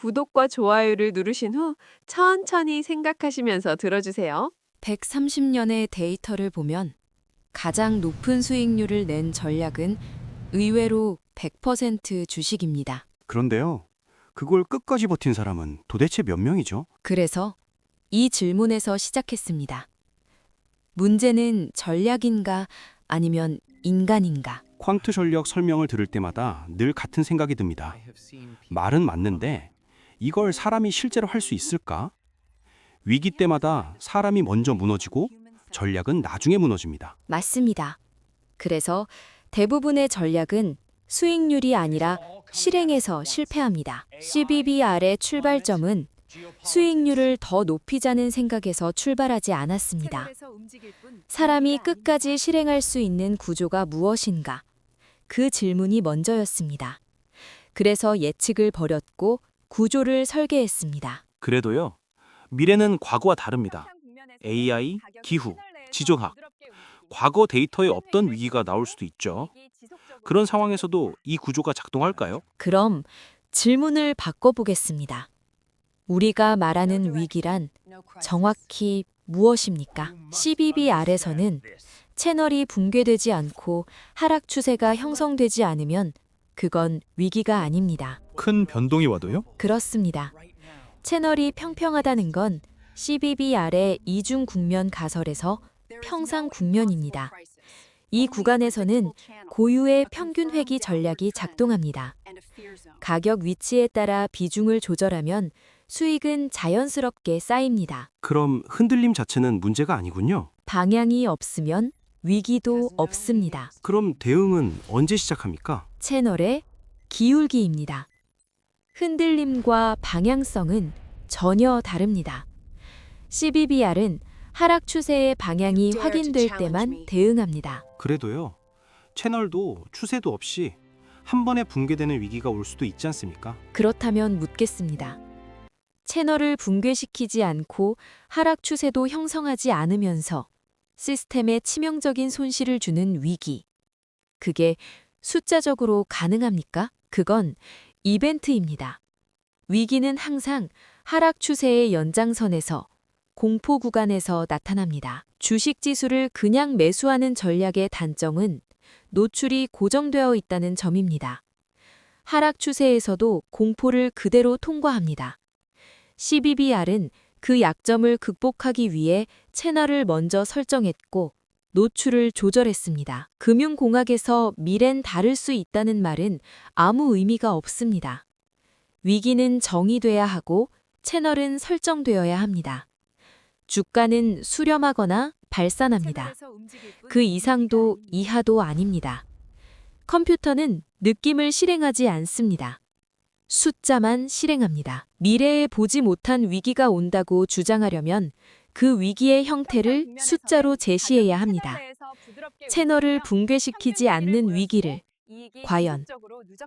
구독과 좋아요를 누르신 후 천천히 생각하시면서 들어주세요. 130년의 데이터를 보면 가장 높은 수익률을 낸 전략은 의외로 100% 주식입니다. 그런데요, 그걸 끝까지 버틴 사람은 도대체 몇 명이죠? 그래서 이 질문에서 시작했습니다. 문제는 전략인가 아니면 인간인가? 퀀트 전략 설명을 들을 때마다 늘 같은 생각이 듭니다. 말은 맞는데 이걸 사람이 실제로 할 수 있을까? 위기 때마다 사람이 먼저 무너지고 전략은 나중에 무너집니다. 맞습니다. 그래서 대부분의 전략은 수익률이 아니라 실행에서 실패합니다. CBBR의 출발점은 수익률을 더 높이자는 생각에서 출발하지 않았습니다. 사람이 끝까지 실행할 수 있는 구조가 무엇인가? 그 질문이 먼저였습니다. 그래서 예측을 버렸고 구조를 설계했습니다. 그래도요, 미래는 과거와 다릅니다. AI, 기후, 지정학, 과거 데이터에 없던 위기가 나올 수도 있죠. 그런 상황에서도 이 구조가 작동할까요? 그럼 질문을 바꿔보겠습니다. 우리가 말하는 위기란 정확히 무엇입니까? CBBR에서는 채널이 붕괴되지 않고 하락 추세가 형성되지 않으면 그건 위기가 아닙니다. 큰 변동이 와도요? 그렇습니다. 채널이 평평하다는 건 CBBR의 이중 국면 가설에서 평상 국면입니다. 이 구간에서는 고유의 평균 회귀 전략이 작동합니다. 가격 위치에 따라 비중을 조절하면 수익은 자연스럽게 쌓입니다. 그럼 흔들림 자체는 문제가 아니군요. 방향이 없으면 위기도 없습니다. 그럼 대응은 언제 시작합니까? 채널의 기울기입니다. 흔들림과 방향성은 전혀 다릅니다. CBBR은 하락 추세의 방향이 확인될 때만 대응합니다. 그래도요, 채널도 추세도 없이 한 번에 붕괴되는 위기가 올 수도 있지 않습니까? 그렇다면 묻겠습니다. 채널을 붕괴시키지 않고 하락 추세도 형성하지 않으면서 시스템에 치명적인 손실을 주는 위기. 그게 숫자적으로 가능합니까? 그건 이벤트입니다. 위기는 항상 하락 추세의 연장선에서 공포 구간에서 나타납니다. 주식 지수를 그냥 매수하는 전략의 단점은 노출이 고정되어 있다는 점입니다. 하락 추세에서도 공포를 그대로 통과합니다. CBBR은 그 약점을 극복하기 위해 채널을 먼저 설정했고 노출을 조절했습니다. 금융공학에서 미래는 다를 수 있다는 말은 아무 의미가 없습니다. 위기는 정의돼야 하고 채널은 설정되어야 합니다. 주가는 수렴하거나 발산합니다. 그 이상도 이하도 아닙니다. 컴퓨터는 느낌을 실행하지 않습니다. 숫자만 실행합니다. 미래에 보지 못한 위기가 온다고 주장하려면 그 위기의 형태를 숫자로 제시해야 합니다. 채널을 붕괴시키지 않는 위기를 과연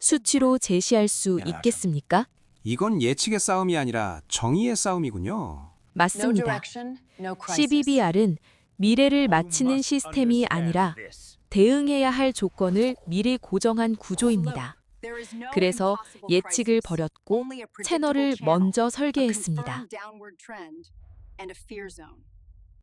수치로 제시할 수 있겠습니까? 이건 예측의 싸움이 아니라 정의의 싸움이군요. 맞습니다. CBBR은 미래를 맞히는 시스템이 아니라 대응해야 할 조건을 미리 고정한 구조입니다. 그래서 예측을 버렸고 채널을 먼저 설계했습니다.